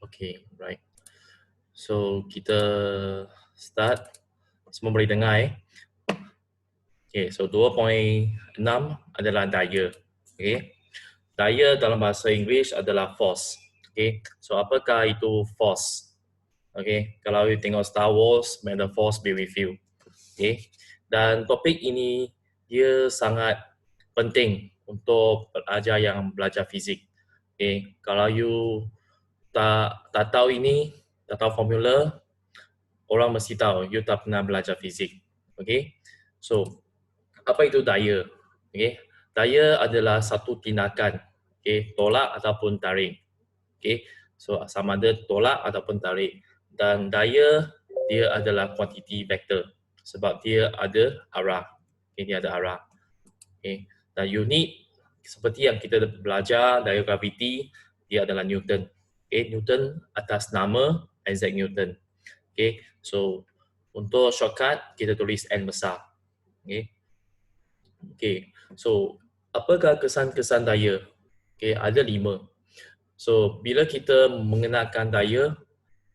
Okay, right. So kita start. Semua boleh dengar Okay, so 2.6 adalah daya. Okay. Daya dalam bahasa Inggeris adalah force. Okay. So apakah itu force? Okay. Kalau you tengok Star Wars, may the force be with you. Okay. Dan topik ini dia sangat penting untuk pelajar yang belajar fizik. Okay. Kalau you tak tahu ini, tak tahu formula, orang mesti tahu you tak pernah belajar fizik. Okay. So apa itu daya? Okay. Daya adalah satu tindakan, okay, tolak ataupun tarik. Okay. So sama ada tolak ataupun tarik. Dan daya dia adalah quantity vector sebab dia ada arah. Okay, dia ada arah. Okay. Dan unit seperti yang kita belajar daya graviti, dia adalah Newton. Okay. Newton atas nama Isaac Newton. Okay. So untuk shortcut kita tulis N besar. Okay. Okay, so apakah kesan-kesan daya? Okay, ada 5. So bila kita mengenakan daya,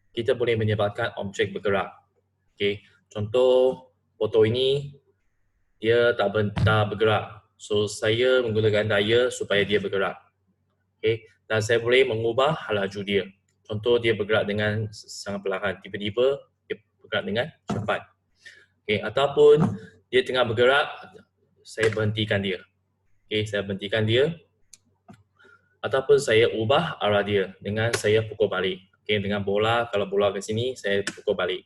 kita boleh menyebabkan objek bergerak. Okay, contoh foto ini dia tak bergerak. So saya menggunakan daya supaya dia bergerak. Okay, dan saya boleh mengubah laju dia. Contoh dia bergerak dengan sangat perlahan, tiba-tiba dia bergerak dengan cepat. Okay, ataupun dia tengah bergerak, saya berhentikan dia. Okay, saya berhentikan dia ataupun saya ubah arah dia dengan saya pukul balik. Okay, dengan bola, kalau bola ke sini, saya pukul balik.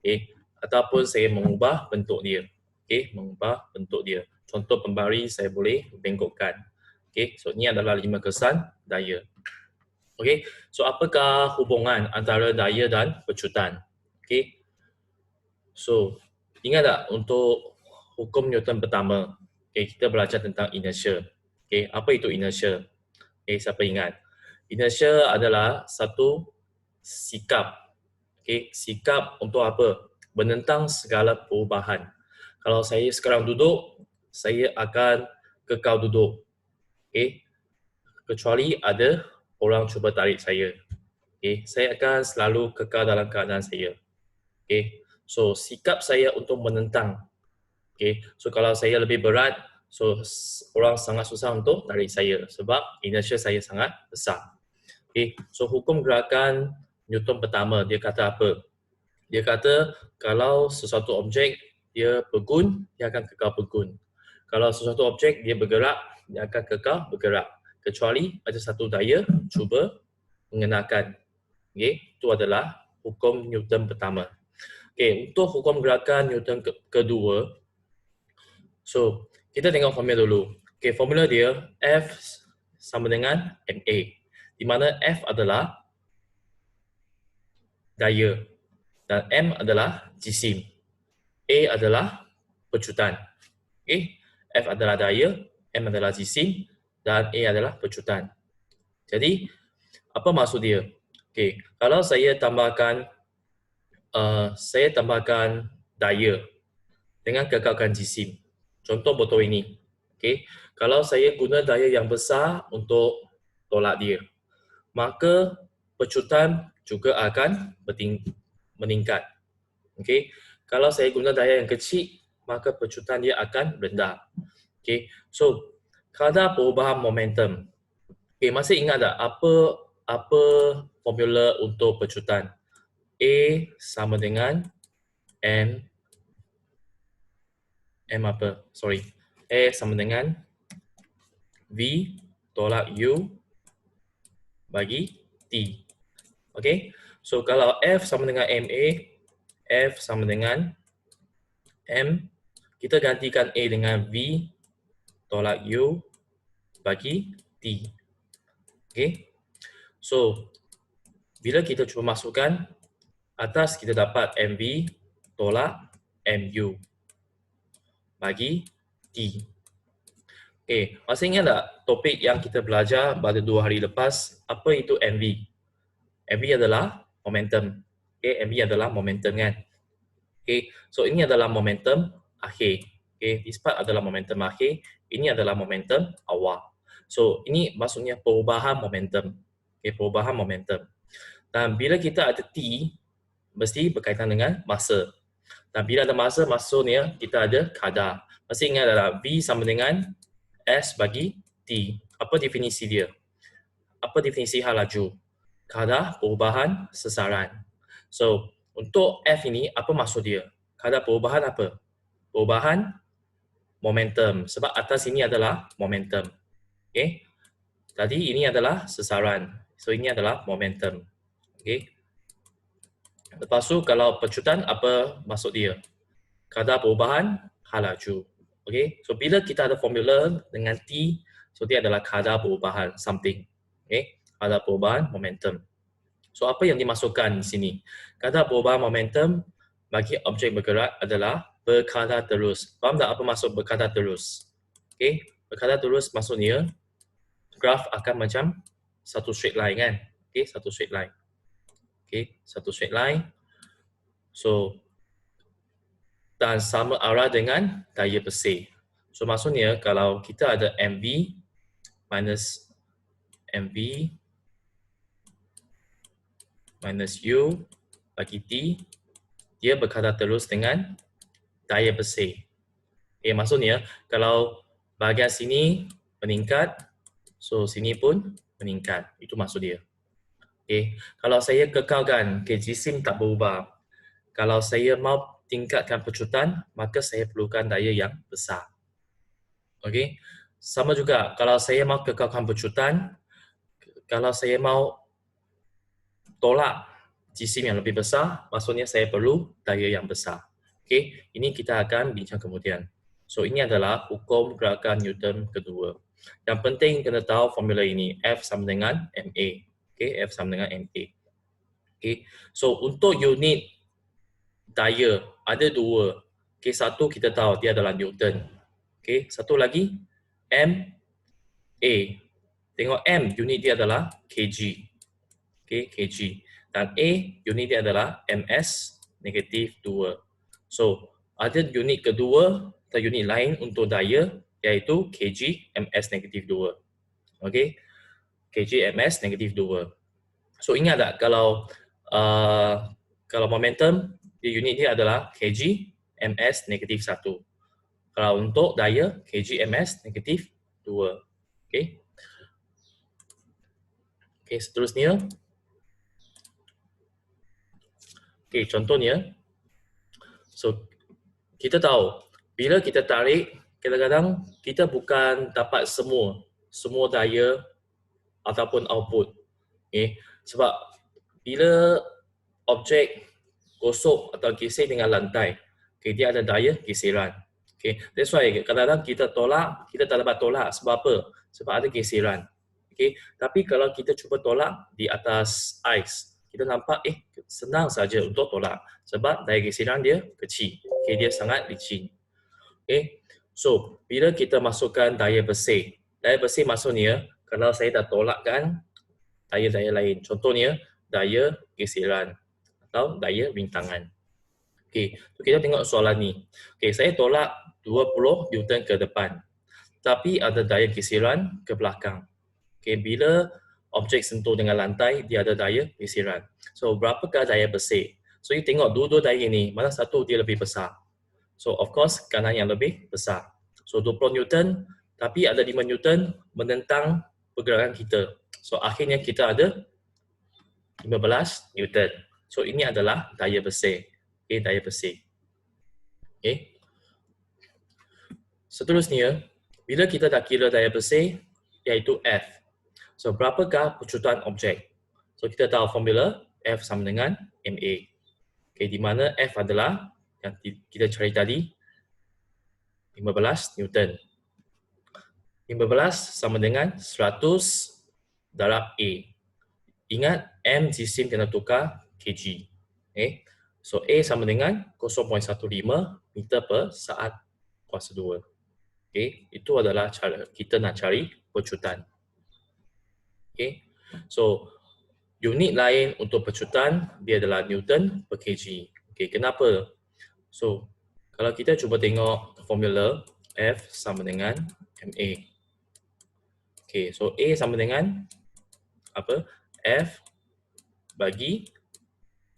Okay, ataupun saya mengubah bentuk dia. Okay, mengubah bentuk dia. Contoh pembaris saya boleh bengkokkan. Okay, so ini adalah 5 kesan daya. Okay, so apakah hubungan antara daya dan pecutan? Okay, so ingat tak untuk hukum Newton pertama? Okay, kita belajar tentang inertia. Okay, apa itu inertia? Okay, siapa ingat? Inertia adalah satu sikap. Okay, sikap untuk apa? Menentang segala perubahan. Kalau saya sekarang duduk, saya akan kekal duduk. Okay, kecuali ada orang cuba tarik saya. Okay, saya akan selalu kekal dalam keadaan saya. Okay, so sikap saya untuk menentang. Okay, so kalau saya lebih berat, so orang sangat susah untuk tarik saya sebab inertia saya sangat besar. Okay, so hukum gerakan Newton pertama dia kata apa? Dia kata kalau sesuatu objek dia bergun, dia akan kekal bergun. Kalau sesuatu objek dia bergerak, dia akan kekal bergerak. Kecuali ada satu daya cuba mengenakan. Okay, itu adalah hukum Newton pertama. Okay, untuk hukum gerakan Newton kedua, so, kita tengok formula dulu. Okay, formula dia F sama dengan MA. Di mana F adalah daya dan M adalah jisim. A adalah pecutan. Okay, F adalah daya, M adalah jisim dan A adalah pecutan. Jadi, apa maksud dia? Okay, kalau saya tambahkan daya dengan kekalkan jisim. Contoh botol ini. Okay. Kalau saya guna daya yang besar untuk tolak dia, maka pecutan juga akan meningkat. Okay. Kalau saya guna daya yang kecil, maka pecutan dia akan rendah. Okay. So, kadar perubahan momentum. Okay, masih ingat tak apa formula untuk pecutan? A sama dengan A sama dengan V tolak U bagi T. Okay. So kalau F sama dengan MA, F sama dengan M, kita gantikan A dengan V tolak U bagi T. Okay. So bila kita cuba masukkan, atas kita dapat MV tolak MU bagi T. Okay, masih ingat tak topik yang kita belajar pada 2 hari lepas? Apa itu MV? MV adalah momentum. Okay, MV adalah momentum kan? Okay, so ini adalah momentum akhir. Okay, this part adalah momentum akhir. Ini adalah momentum awal. So ini maksudnya perubahan momentum. Okay, perubahan momentum. Dan bila kita ada T, mesti berkaitan dengan masa. Dan bila ada masa, maksudnya kita ada kadar. Mesti ingat adalah V sama dengan S bagi T. Apa definisi dia? Apa definisi hal laju? Kadar perubahan sasaran. So, untuk F ini, apa maksud dia? Kadar perubahan apa? Perubahan momentum. Sebab atas ini adalah momentum. Okay? Tadi ini adalah sasaran. So, ini adalah momentum. Okay? Lepas tu, kalau pecutan, apa maksud dia? Kadar perubahan hal laju. Okay? So, bila kita ada formula dengan T, so dia adalah kadar perubahan something. Okay? Kadar perubahan momentum. So, apa yang dimasukkan di sini? Kadar perubahan momentum bagi objek bergerak adalah berkadar terus. Faham tak apa maksud berkadar terus? Okay? Berkadar terus maksudnya graf akan macam satu straight line kan? Okay? Satu straight line. Okay? Satu straight line. So, dan sama arah dengan daya bersih. So, maksudnya kalau kita ada MV minus MV minus U bagi T, dia berkadar terus dengan daya bersih. Okay, maksudnya kalau bahagian sini meningkat, so sini pun meningkat. Itu maksud dia. Okay. Kalau saya kekalkan, okay, jisim tak berubah. Kalau saya mau tingkatkan pecutan, maka saya perlukan daya yang besar. Okay. Sama juga, kalau saya mau kekalkan pecutan, kalau saya mau tolak jisim yang lebih besar, maksudnya saya perlu daya yang besar. Okay. Ini kita akan bincang kemudian. So, ini adalah hukum gerakan Newton kedua. Yang penting kena tahu formula ini, F sama dengan MA. Okay. F sama dengan MA. Okay. So, untuk unit daya ada dua. Okay, satu kita tahu dia adalah Newton. Okay, satu lagi MA. Tengok M unit dia adalah kg. Okay, kg. Dan A unit dia adalah ms negatif 2. So, ada unit kedua atau unit lain untuk daya iaitu kg ms negatif 2. Okay, kg ms negatif 2. So, ingat tak kalau momentum unit dia adalah kg ms negatif 1. Kalau untuk daya kg ms negatif 2. Okay. Okay, seterusnya. Okay, contohnya. So, kita tahu bila kita tarik, kadang-kadang kita bukan dapat semua daya ataupun output. Okay. Sebab bila objek gosok atau geser dengan lantai, okay, dia ada daya geseran. Okay. That's why kadang-kadang kita tolak, kita tak dapat tolak. Sebab apa? Sebab ada geseran. Okay. Tapi kalau kita cuba tolak di atas ais, kita nampak senang saja untuk tolak. Sebab daya geseran dia kecil. Okay. Dia sangat licin. Okay. So, bila kita masukkan daya bersih maksudnya kalau saya dah tolakkan daya-daya lain. Contohnya, daya geseran atau daya rintangan. Okey, so kita tengok soalan ni. Okey, saya tolak 20 Newton ke depan. Tapi ada daya geseran ke belakang. Okey, bila objek sentuh dengan lantai, dia ada daya geseran. So, berapakah daya bersih? So, you tengok dua-dua daya ni, mana satu dia lebih besar? So, of course, kanan yang lebih besar. So, 20 Newton, tapi ada 5 Newton menentang pergerakan kita. So, akhirnya kita ada 15 Newton. So, ini adalah daya bersih. Okay, daya bersih. Okay. Seterusnya, bila kita dah kira daya bersih, iaitu F. So, berapakah pecutan objek? So, kita tahu formula F sama dengan MA. Okay, di mana F adalah yang kita cari tadi 15 Newton. 15 sama dengan 100 darab A. Ingat, M jisim kena tukar kg. Okay. So, A sama dengan 0.15 meter per saat kuasa 2. Okay. Itu adalah cara kita nak cari pecutan. Okay. So, unit lain untuk pecutan, dia adalah Newton per kg. Okay. Kenapa? So, kalau kita cuba tengok formula F sama dengan MA. Okay. So, A sama dengan apa? F bagi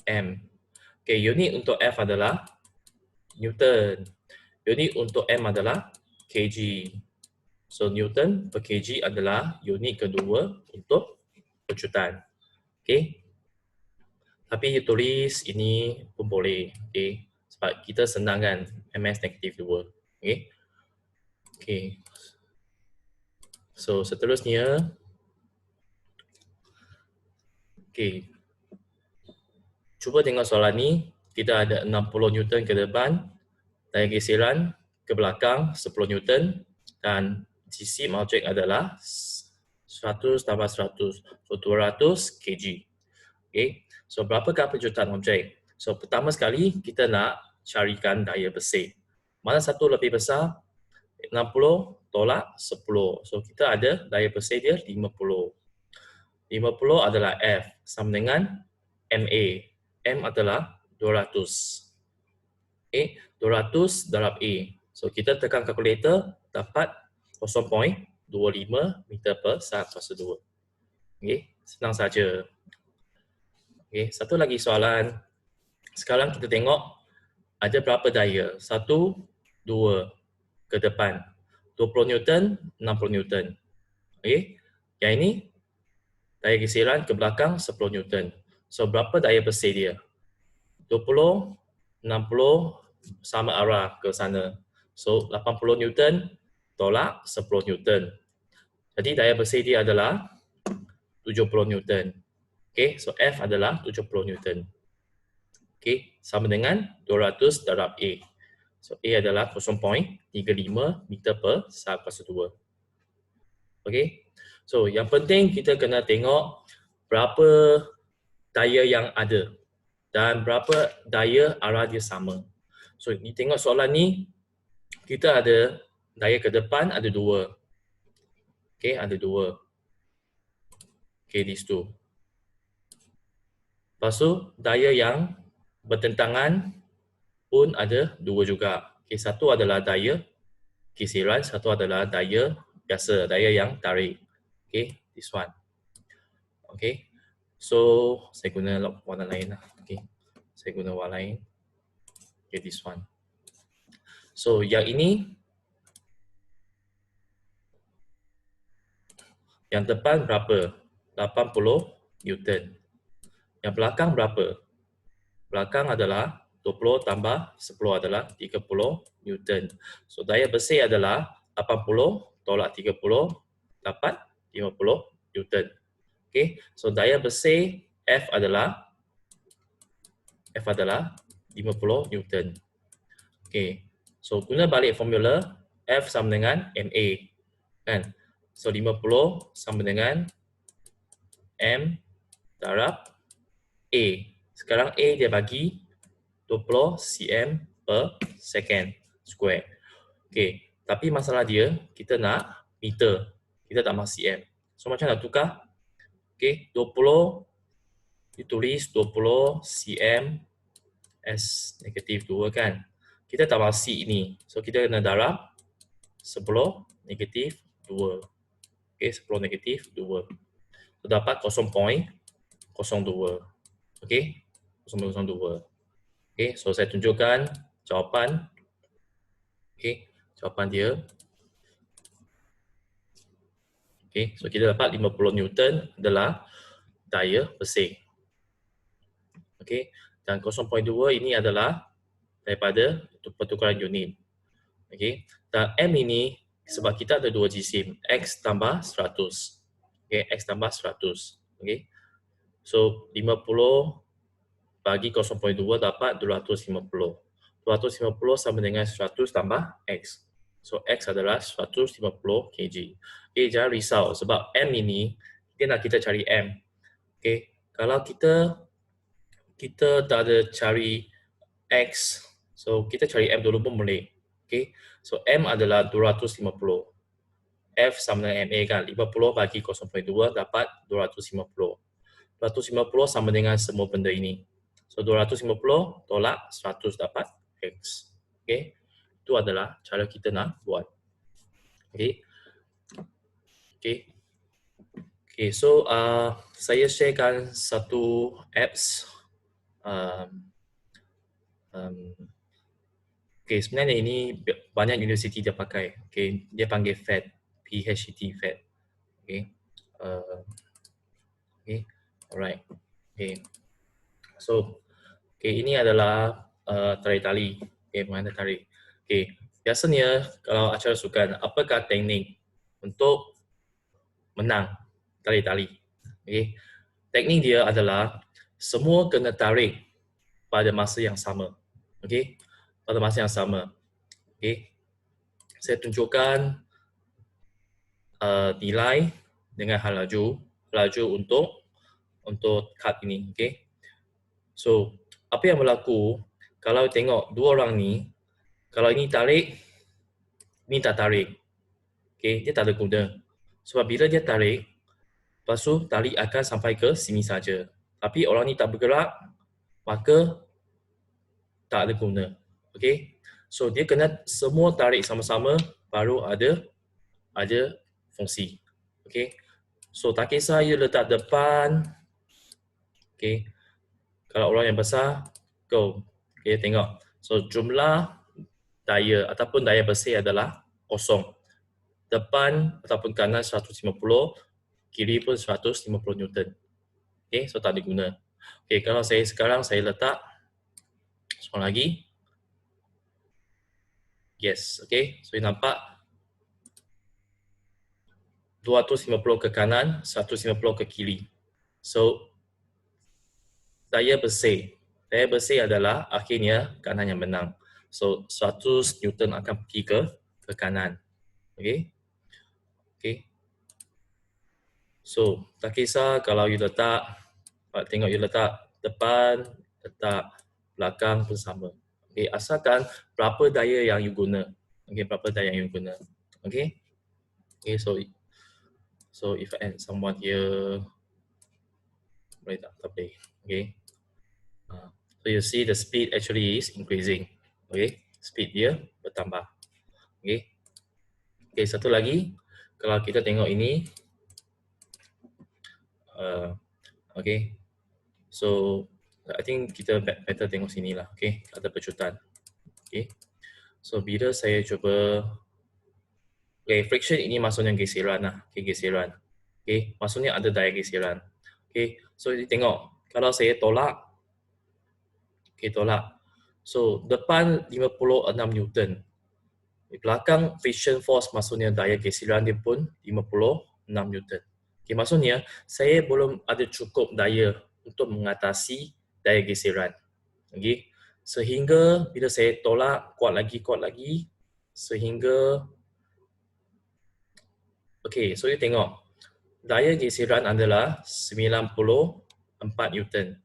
M. Okay, unit untuk F adalah Newton. Unit untuk M adalah kg. So, Newton per kg adalah unit kedua untuk pecutan. Okay. Tapi tulis ini pun boleh. Okay. Sebab kita senang kan, ms negatif 2. Okay. Okay. So, seterusnya. Okay. Cuba tengok soalan ni. Kita ada 60 Newton ke depan, daya geseran ke belakang 10 Newton dan jisim objek adalah 100 tambah 100, so 200 kg. Okay. So berapakah pecutan objek? So pertama sekali kita nak carikan daya bersih. Mana satu lebih besar? 60 tolak 10. So kita ada daya bersih dia 50. 50 adalah F sama dengan MA. M adalah 200. Okay, 200 darab A. So kita tekan kalkulator dapat 0.25 meter per saat kuasa 2. Okay, senang saja. Okay, satu lagi soalan. Sekarang kita tengok ada berapa daya? 1, 2 ke depan. 20 Newton, 60 Newton. Okay, yang ini daya geseran ke belakang 10 Newton. So berapa daya bersih dia? 20, 60 sama arah ke sana. So 80 Newton tolak 10 Newton. Jadi daya bersih dia adalah 70 Newton. Okay, so F adalah 70 Newton. Okay, sama dengan 200 darab A. So A adalah 0.35 meter per saat kuasa 2. Okay, so yang penting kita kena tengok berapa daya yang ada dan berapa daya arah dia sama. So, ni tengok soalan ni, kita ada daya ke depan ada 2. Okay, ada 2. Okay, these two. Lepas tu, daya yang bertentangan pun ada 2 juga. Okay, satu adalah daya geseran, satu adalah daya biasa, daya yang tarik. Okay, this one. Okay, so saya guna warna lain lah. Okay, saya guna warna lain. Okay, this one. So, yang ini, yang depan berapa? 80 Newton. Yang belakang berapa? Belakang adalah 20 tambah 10 adalah 30 Newton. So, daya bersih adalah 80 tolak 30 dapat 50 Newton. Okay, so daya bersih F adalah 50 Newton. Okay, so guna balik formula F sama dengan MA. Kan? So 50 sama dengan M darab A. Sekarang A dia bagi 20 cm per second square. Okay, tapi masalah dia kita nak meter. Kita tak mahu cm. So macam nak tukar? Okay, 20 ditulis 20 cm S negatif 2 kan. Kita tak mahu C ini. So kita kena darab 10 negatif 2. Okay, 10 negatif 2. So dapat 0.02. Okay, 0.02. Okay, so saya tunjukkan jawapan. Okay, jawapan dia. Okay, so kita dapat 50 Newton adalah daya bersih. Okay, dan 0.2 ini adalah daripada pertukaran unit. Okay, dan M ini sebab kita ada 2 jisim, X tambah 100. Okay, X tambah 100. Okay, so 50 bagi 0.2 dapat 250. 250 sama dengan 100 tambah X. So, X adalah 150 kg. Okay, jangan risau sebab M ini, dia nak kita cari M. Okay, kalau kita tak ada cari X, so kita cari M dulu pun boleh. Okay, so M adalah 250. F sama dengan MA kan, 50 bagi 0.2 dapat 250. 250 sama dengan semua benda ini. So 250 tolak 100 dapat X. Okay, itu adalah cara kita nak buat. Okay. Okay. Okay, so saya sharekan satu apps. Okay, sebenarnya ini banyak universiti dia pakai. Okay, dia panggil PHET, PHET, PHET. Okay, okay, alright. Okay, so okay, ini adalah tarik tali. Okay, mana tarik? Okay, biasanya kalau acara sukan, apakah teknik untuk menang tarik tali? Okay, teknik dia adalah semua kena tarik pada masa yang sama. Okay, pada masa yang sama. Okay, saya tunjukkan nilai dengan hal laju untuk kad ini. Okay, so apa yang berlaku kalau tengok dua orang ni, kalau ini tarik, ini tak tarik. Okay, dia tak ada guna. Sebab bila dia tarik, lepas tu tali akan sampai ke sini saja. Tapi orang ni tak bergerak, maka tak ada guna. Okay, so dia kena semua tarik sama-sama baru ada fungsi. Okay, so tak kisah you letak depan. Okay, kalau orang yang besar, go. Okay, tengok. So jumlah daya ataupun daya bersih adalah kosong. Depan ataupun kanan 150, kiri pun 150 Newton. Okay, so tak ada guna. Okay, kalau sekarang saya letak seorang lagi. Yes, okay. So nampak 250 ke kanan, 150 ke kiri. So daya bersih adalah akhirnya kanan yang menang. So 100 Newton akan pergi ke kanan. Okay. Okay. So tak kisah kalau you letak, tengok you letak depan, letak belakang pun sama. Okay. Asalkan berapa daya yang you guna. Okay. Berapa daya yang you guna. Okay. Okay. So if I add someone here, boleh tak? Tak boleh. Okay. So you see the speed actually is increasing. Okay, speed dia bertambah. Okay. Okay, satu lagi. Kalau kita tengok ini, okay. So I think kita better tengok sini lah. Okay, ada pecutan. Okay. So bila saya cuba, okay, friction ini maksudnya geseran lah. Okay, geseran. Okay, maksudnya ada daya geseran. Okay, so tengok. Kalau saya tolak, okay, tolak. So depan 56 Newton. Di belakang friction force maksudnya daya geseran dia pun 56 Newton. Okay, maksudnya saya belum ada cukup daya untuk mengatasi daya geseran. Okay. Sehingga bila saya tolak kuat lagi sehingga okay, so you tengok daya geseran adalah 94 Newton.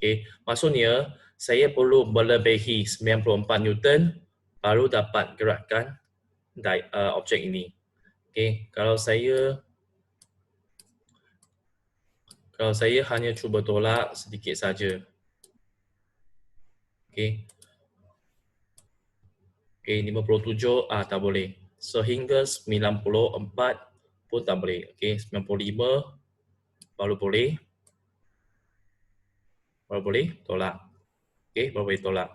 Okay, maksudnya saya perlu melebihi 94 Newton baru dapat gerakkan objek ini. Okay, kalau saya hanya cuba tolak sedikit saja. Okay. Okay, 57 tak boleh. Sehingga 94 pun tak boleh. Okay, 95 baru boleh tolak. Okay, baru boleh tolak.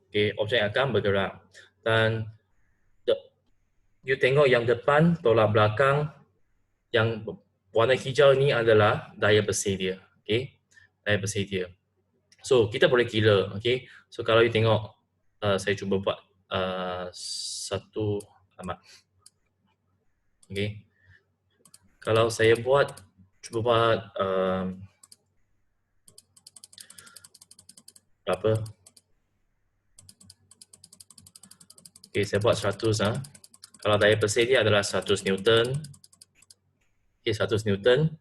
Okay, objek akan bergerak. Dan you tengok yang depan tolak belakang, yang warna hijau ni adalah daya bersih dia. Okay, daya bersih dia. So kita boleh kira. Okay, so kalau you tengok, saya cuba buat satu alamat. Okay, kalau saya cuba buat berapa? Okay, saya buat 100. Kalau daya bersih dia adalah 100 Newton. Okay, 100 Newton.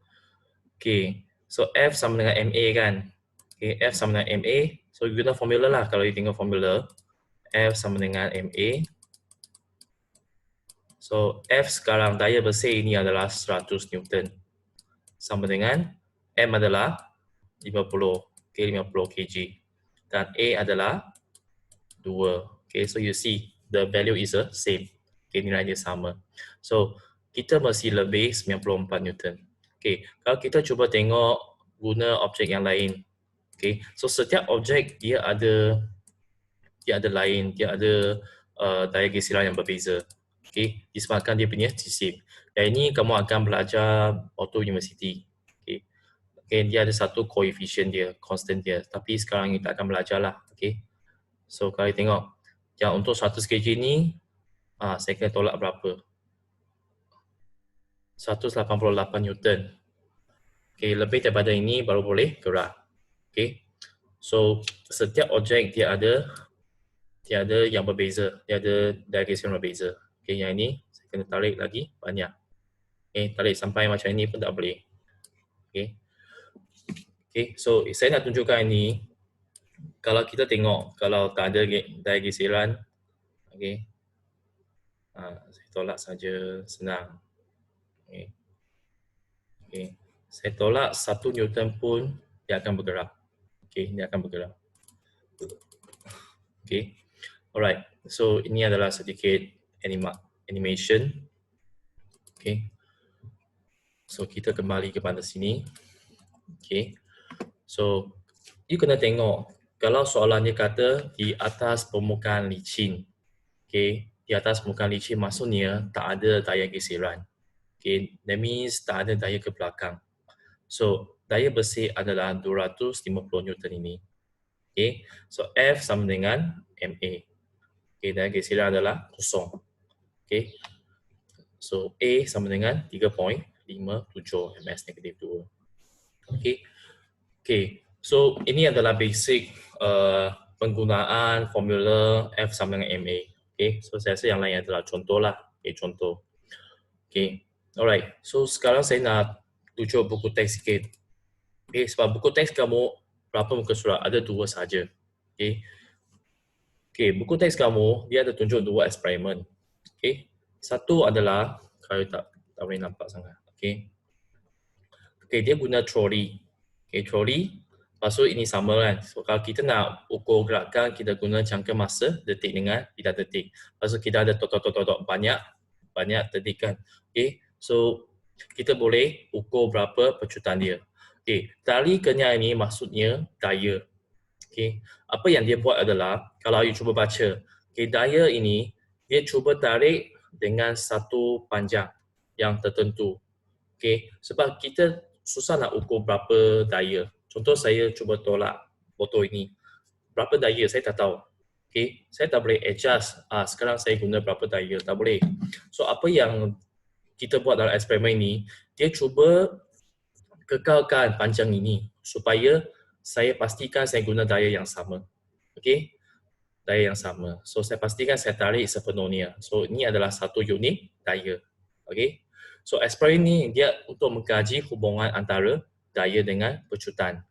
Okay, so F sama dengan MA kan? Okay, F sama dengan MA. So guna formula lah. Kalau you tengok formula, F sama dengan MA. So F sekarang daya bersih ini adalah 100 Newton. Sama dengan M adalah 50. Okay, 50 kg. Dan A adalah 2. Okay, so you see the value is the same. Okay, nilai dia sama. So kita mesti lebih 94 Newton. Okey, kalau kita cuba tengok guna objek yang lain. Okey, so setiap objek dia ada lain, dia ada daya geseran yang berbeza. Okey, disebabkan dia punya jisim. Dan ini kamu akan belajar auto university. Okey. Okey, dia ada satu koefisien dia, constant dia. Tapi sekarang kita akan belajarlah. Okey. So kalau kita tengok yang untuk 100 kg ni saya kena tolak berapa? 188 Newton. Okey, lebih daripada ini baru boleh gerak. Okey. So setiap objek dia ada yang berbeza, dia ada daya geseran berbeza. Okey, yang ini saya kena tarik lagi banyak. Okey, tarik sampai macam ini pun tak boleh. Okey. Okey, so saya nak tunjukkan ini kalau kita tengok kalau tak ada daya geseran, okey. Saya tolak saja, senang. Okey. Okey. Saya tolak 1 Newton pun dia akan bergerak. Okey, dia akan bergerak. Okey. Alright. So ini adalah sedikit animation. Okey. So kita kembali kepada sini. Okey. So you kena tengok kalau soalannya kata di atas permukaan licin. Okey, di atas permukaan licin maksudnya tak ada daya geseran. Okey, that means tak ada daya ke belakang. So daya bersih adalah 250 Newton ini. Okey, so F sama dengan MA. Okey, daya geseran adalah kosong. Okey. So A sama dengan 3.57 ms negatif 2. Okey. Okey. So ini adalah basic penggunaan formula F sama dengan MA. Okey. So saya rasa yang lain adalah contohlah. Okey, contoh. Okey. Alright. So sekarang saya nak tunjuk buku teks sikit. Okey, sebab buku teks kamu berapa muka surat? Ada 2 saja. Okey. Okey, buku teks kamu dia ada tunjuk 2 eksperimen. Okey. Satu adalah kalau tak boleh nampak sangat. Okey. Okey, dia guna troli. Okey, troli. Lepas tu ini sama kan. So kalau kita nak ukur gerakan, kita guna jangka masa detik dengan tidak detik. Lepas tu kita ada dot banyak detikan. Okey. So kita boleh ukur berapa pecutan dia. Okey, tali kenyal ini maksudnya daya. Okey. Apa yang dia buat adalah kalau you cuba baca, okey, daya ini dia cuba tarik dengan satu panjang yang tertentu. Okey, sebab kita susah nak ukur berapa daya. Contoh saya cuba tolak botol ini. Berapa daya saya tak tahu. Okey, saya tak boleh adjust. Sekarang saya guna berapa daya, tak boleh. So apa yang kita buat dalam eksperimen ini, dia cuba kekalkan panjang ini supaya saya pastikan saya guna daya yang sama. Okey, daya yang sama. So saya pastikan saya tarik sepenuhnya. So ini adalah satu unit daya. Okey. So eksperimen ni dia untuk mengkaji hubungan antara daya dengan pecutan.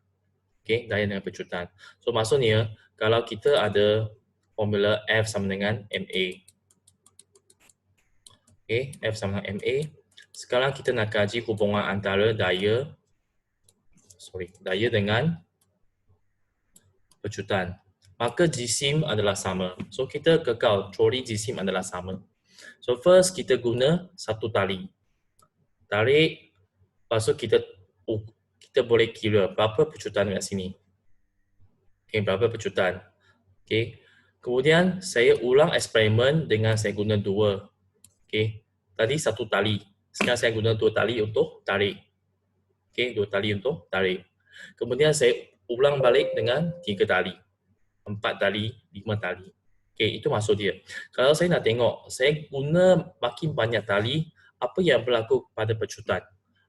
Okey, daya dengan pecutan. So maksudnya kalau kita ada formula F sama dengan MA. Okey, F sama dengan MA. Sekarang kita nak kaji hubungan antara daya dengan pecutan. Maka jisim adalah sama. So kita kekal troli jisim adalah sama. So first kita guna satu tali. Tarik, lepas tu kita boleh kira berapa pecutan kat sini. Okay, berapa pecutan. Okay. Kemudian saya ulang eksperimen dengan saya guna 2. Okay. Tadi satu tali. Sekarang saya guna 2 tali untuk tarik. Okay, 2 tali untuk tarik. Kemudian saya ulang balik dengan 3 tali. 4 tali, 5 tali. Okay, itu maksud dia. Kalau saya nak tengok, saya guna makin banyak tali, apa yang berlaku pada pecutan?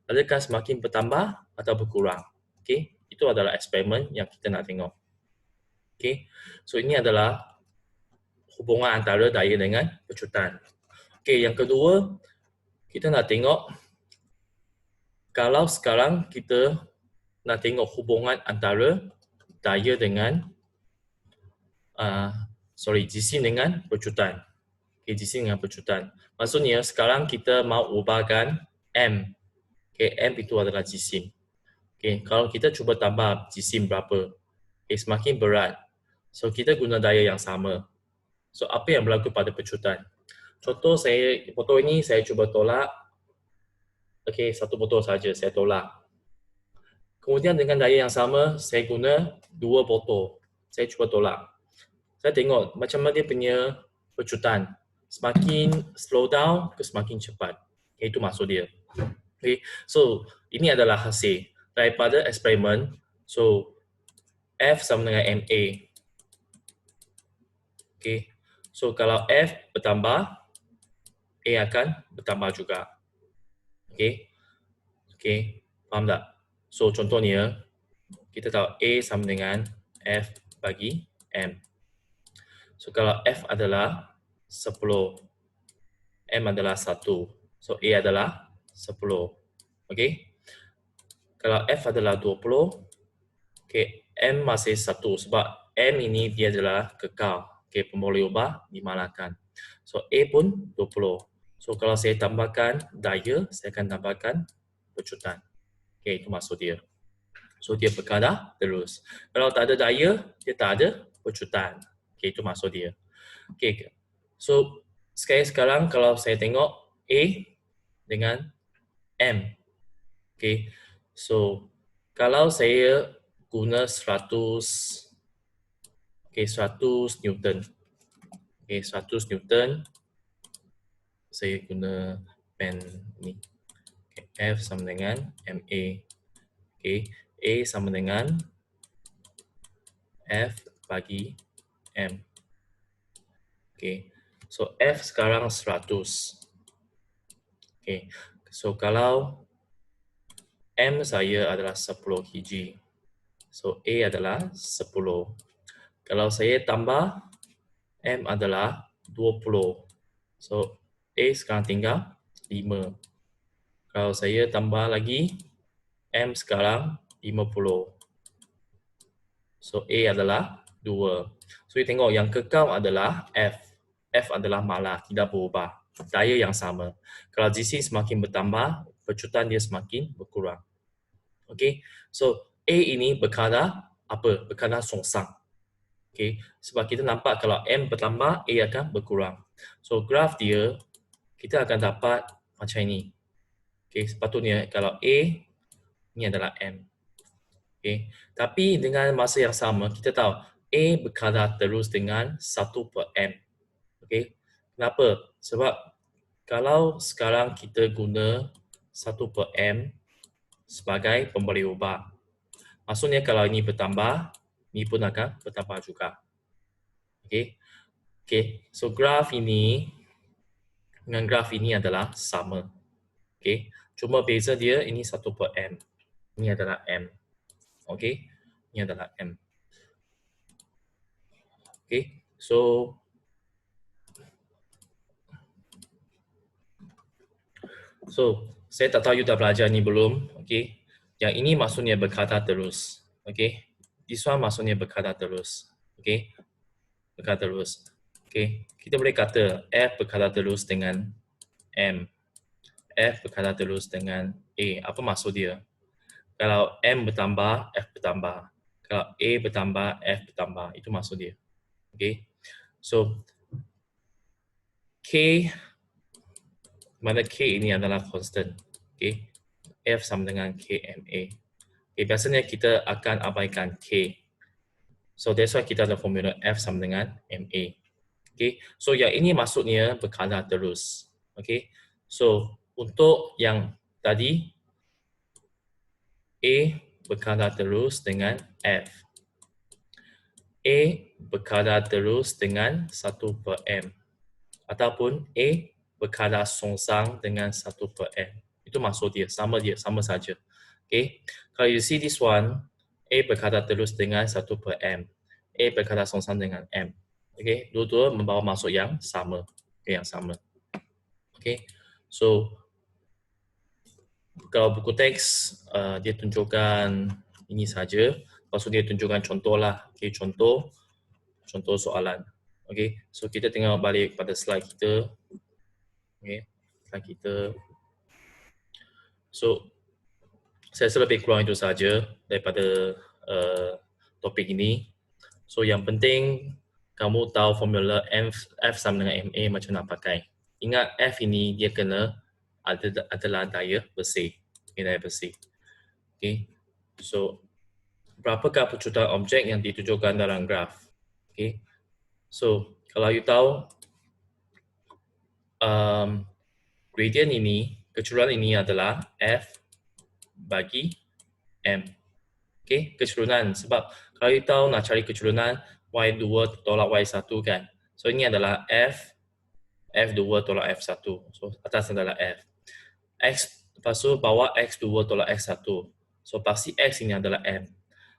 Adakah semakin bertambah atau berkurang? Okay, itu adalah eksperimen yang kita nak tengok. Okay, so ini adalah hubungan antara daya dengan pecutan. Okay, yang kedua, kita nak tengok kalau sekarang kita nak tengok hubungan antara daya dengan jisim dengan pecutan. Okay, jisim dengan pecutan. Maksudnya sekarang kita mau ubahkan M. Okay, M itu adalah jisim. Okay, kalau kita cuba tambah jisim berapa? Okay, semakin berat. So kita guna daya yang sama. So apa yang berlaku pada pecutan? Contoh botol ini saya cuba tolak. Okey, satu botol saja saya tolak. Kemudian dengan daya yang sama, saya guna 2 botol. Saya cuba tolak. Saya tengok macam mana dia punya pecutan. Semakin slow down ke semakin cepat. Itu maksud dia. Okay. So, ini adalah hasil daripada eksperimen. So, F sama dengan MA. Okay. So, kalau F bertambah, A akan bertambah juga. Okay. Okay. Faham tak? So, contohnya, kita tahu A sama dengan F bagi M. So, kalau F adalah 10, M adalah 1. So, A adalah 10. Okay. Kalau F adalah 20, okay, M masih 1 sebab M ini dia adalah kekal. Okay, pemboleh ubah dimalahkan. So, A pun 20. So, kalau saya tambahkan daya, saya akan tambahkan pecutan. Okay, itu maksud dia. So, dia berkadar terus. Kalau tak ada daya, dia tak ada pecutan. Okay, itu maksud dia. Okay, so sekarang kalau saya tengok A dengan M. Okay, so kalau saya guna 100, okay, 100 Newton. Okay, 100 Newton. Saya guna pen ni. Okay, F sama dengan MA. Okay, A sama dengan F bagi M. Okay, so F sekarang 100. Okay, so kalau M saya adalah 10 kg. So A adalah 10. Kalau saya tambah, M adalah 20. So A sekarang tinggal 5. Kalau saya tambah lagi, M sekarang 50. So A adalah 2. So you tengok yang kekal adalah F. F adalah malah, tidak berubah. Daya yang sama. Kalau GC semakin bertambah, pecutan dia semakin berkurang. Okay, so A ini berkadar apa? Berkadar songsang. Okay, sebab kita nampak kalau M bertambah, A akan berkurang. So graf dia, kita akan dapat macam ini. Okay, sepatutnya kalau A, ini adalah M. Okay, tapi dengan masa yang sama, kita tahu A berkadar terus dengan 1/M. Okay, kenapa? Sebab kalau sekarang kita guna 1/M sebagai pemberi ubah, maksudnya kalau ini bertambah, ini pun akan bertambah juga. Okay. Okay. So graf ini dengan graf ini adalah sama. Okay. Cuma beza dia ini 1/M. Ini adalah M. Okay. Ini adalah M. Okay. So saya tak tahu you dah belajar ni belum. Okay. Yang ini maksudnya berkadar terus. Okay. This one maksudnya berkadar terus. Okay. Berkadar terus. Okay. Kita boleh kata F berkadar terus dengan M. F berkadar terus dengan A. Apa maksud dia? Kalau M bertambah, F bertambah. Kalau A bertambah, F bertambah. Itu maksud dia. Okay. So, K, mana K ini adalah constant. Okay. F sama dengan KMA. Okay. Biasanya kita akan abaikan K. So, that's why kita ada formula F sama dengan MA. Okay. So, yang ini maksudnya berkadar terus. Okay. So, untuk yang tadi, A berkadar terus dengan F. A berkadar terus dengan 1/M. Ataupun A berkadar songsang dengan 1/M. Itu maksud dia, sama saja. Okay. Kalau you see this one, A berkadar terus dengan 1/M. A berkadar songsang dengan M. Okay. Dua-dua membawa maksud yang sama. Okay, yang sama. Okay. So, kalau buku teks, dia tunjukkan ini saja. Maksud dia tunjukkan contoh lah. Okay, contoh soalan. Okay, so kita tengok balik pada slide kita. Okay, slide kita. So, saya rasa lebih kurang itu saja daripada topik ini. So, yang penting kamu tahu formula F sama dengan MA macam nak pakai. Ingat F ini dia kena adalah daya bersih. Okay, daya bersih. Okay. So, berapakah pecutan objek yang ditunjukkan dalam graf? Okay. So, kalau you tahu gradient ini, kecurunan ini adalah F bagi M. Okay, kecurunan. Sebab kalau you tahu nak cari kecurunan Y2 tolak Y1 kan. So, ini adalah F2 tolak F1. So, atas adalah F. X, lepas tu bawah X2 tolak X1. So, pasti X ini adalah M.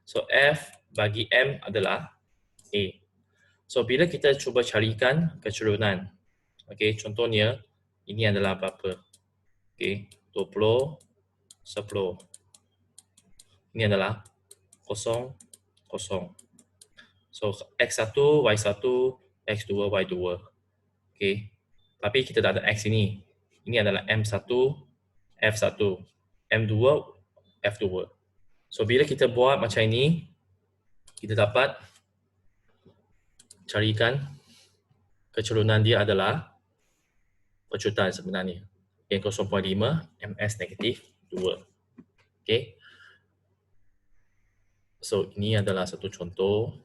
So, F bagi M adalah A. So, bila kita cuba carikan kecurunan, okay, contohnya, ini adalah berapa? Okay, 20, 10. Ini adalah 0, 0. So, X1, Y1, X2, Y2. Okay. Tapi kita tak ada X ini. Ini adalah M1, F1, M2, F2. So, bila kita buat macam ini, kita dapat carikan kecurunan dia adalah pecutan sebenarnya. Yang 0.5, MS negatif 2. Okay. So, ini adalah satu contoh.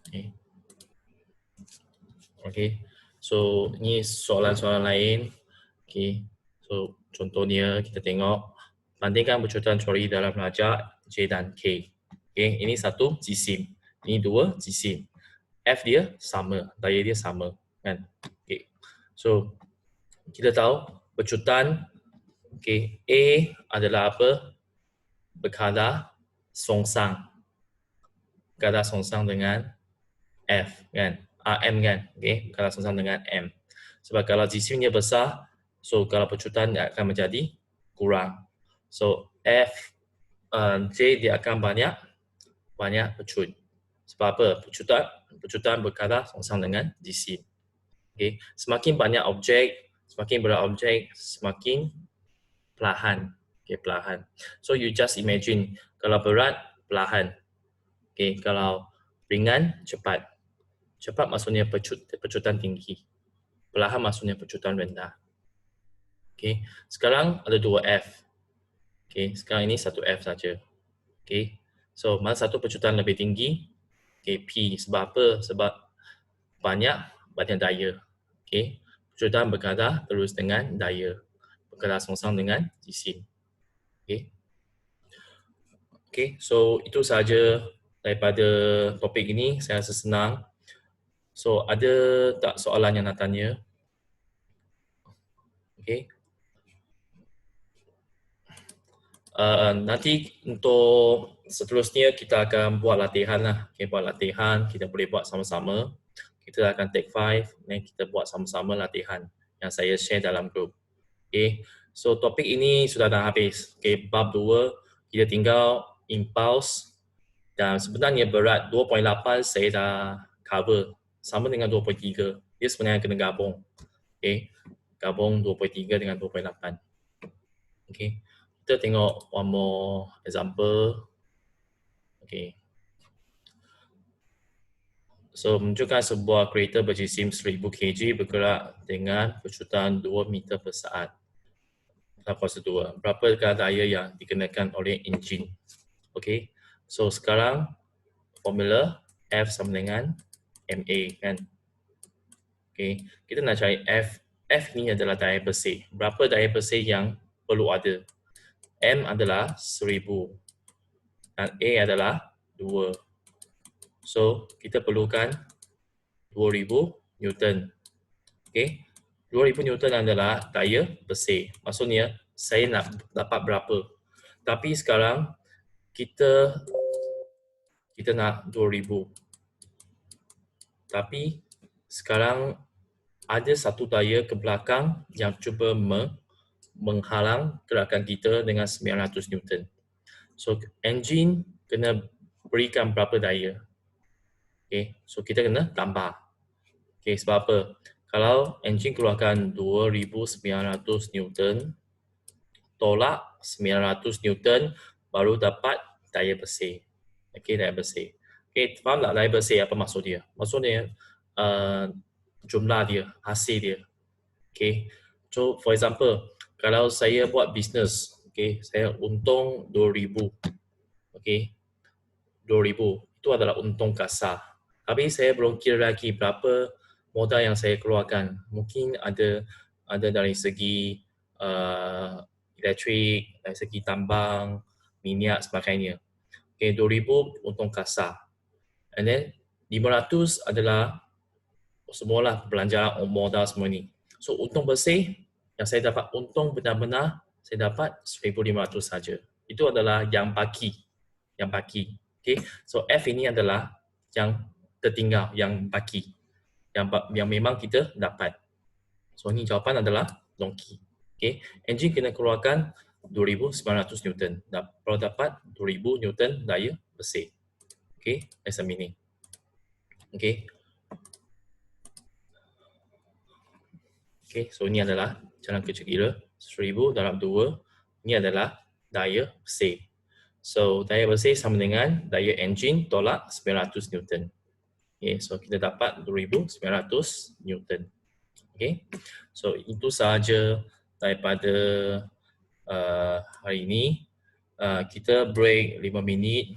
Okay. Okay. So, ini soalan-soalan lain. Okay. So, contohnya kita tengok bandingkan pecutan teori dalam rajak J dan K. Okay. Ini satu jisim. Ini dua jisim. F dia sama, daya dia sama, kan? Okay. So, kita tahu pecutan okay, A adalah apa? Berkadar songsang. Berkadar songsang dengan F, kan? M kan? Okay. Berkadar songsang dengan M. Sebab kalau jisimnya besar, so kalau pecutan dia akan menjadi kurang. So, J dia akan banyak pecut. Sebab apa? Pecutan berkadar songsang dengan jisim. Okay. Semakin banyak objek, semakin berat objek, semakin perlahan. Okay, perlahan. So you just imagine kalau berat perlahan. Okay, kalau ringan cepat. Cepat maksudnya pecutan tinggi. Perlahan maksudnya pecutan rendah. Okay. Sekarang ada dua F. Okay. Sekarang ini satu F saja. Okay. So mana satu pecutan lebih tinggi? Okay, P. Sebab apa? Sebab banyak daya. Okay. Pecutan berkadar terus dengan daya. Berkadar songsang dengan jisim. Okay. Okay, so itu sahaja daripada topik ini. Saya rasa senang. So, ada tak soalan yang nak tanya? Okay. Nanti untuk seterusnya kita akan buat latihan lah. Okay, buat latihan, kita boleh buat sama-sama. Kita akan take 5 dan kita buat sama-sama latihan yang saya share dalam grup. Okay, so topik ini sudah dah habis. Okay, bab 2, kita tinggal impulse dan sebenarnya berat 2.8 saya dah cover sama dengan 2.3. Dia sebenarnya kena gabung. Okay, gabung 2.3 dengan 2.8. Okay, kita tengok one more example. Okay. So, menunjukkan sebuah kereta berjisim 1000 kg bergerak dengan pecutan 2 meter per saat. Kuasa 2. Berapakah daya yang dikenakan oleh enjin? Okay. So, sekarang formula F sama dengan MA kan. Okay. Kita nak cari F. F ni adalah daya bersih. Berapa daya bersih yang perlu ada? M adalah 1000 dan A adalah 2. So, kita perlukan 2000 Newton. Okay. 2000 Newton adalah daya bersih. Maksudnya, saya nak dapat berapa. Tapi sekarang, kita nak 2000. Tapi, sekarang ada satu daya ke belakang yang cuba menghalang gerakan kita dengan 900 Newton. So, enjin kena berikan berapa daya. Okay. So, kita kena tambah. Okay, sebab apa? Kalau enjin keluarkan 2900 Newton, tolak 900 Newton, baru dapat daya bersih. Okay, daya bersih. Okay, faham tak daya bersih apa maksud dia? Maksudnya, jumlah dia, hasil dia. Okay. So for example, kalau saya buat bisnes, okay, saya untung 2,000. Okay. 2,000 itu adalah untung kasar. Tapi saya belum kira lagi berapa modal yang saya keluarkan. Mungkin ada dari segi elektrik, dari segi tambang, minyak sebagainya. Okay, 2,000 untung kasar. And then 500 adalah semualah belanjaan modal semua ni. So untung bersih yang saya dapat untung benar-benar saya dapat 1,500 saja. Itu adalah yang baki. Yang baki. Okay. So F ini adalah yang tertinggal, yang baki. Yang memang kita dapat. So ini jawapan adalah donkey. Okay. Engine kena keluarkan 2,900 Newton. Kalau dapat 2,000 Newton daya bersih. Okay. That's the meaning. Okay. Okay, so ini adalah jalan kerja kira 1,000 darab 2. Ini adalah daya bersih. So daya bersih sama dengan daya enjin tolak 900 Newton. Okay, so kita dapat 2,900 Newton. Okay, so itu sahaja daripada hari ini. Kita break 5 minit.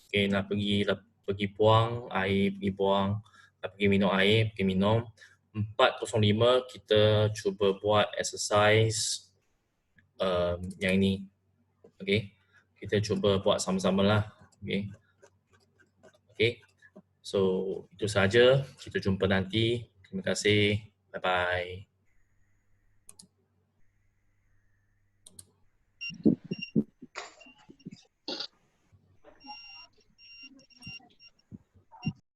Okay, nak pergi buang air, pergi minum air, pergi minum. 4.05 kita cuba buat exercise yang ini. Okay. Kita cuba buat sama-sama lah. Okay. Okay. So itu sahaja. Kita jumpa nanti. Terima kasih. Bye-bye.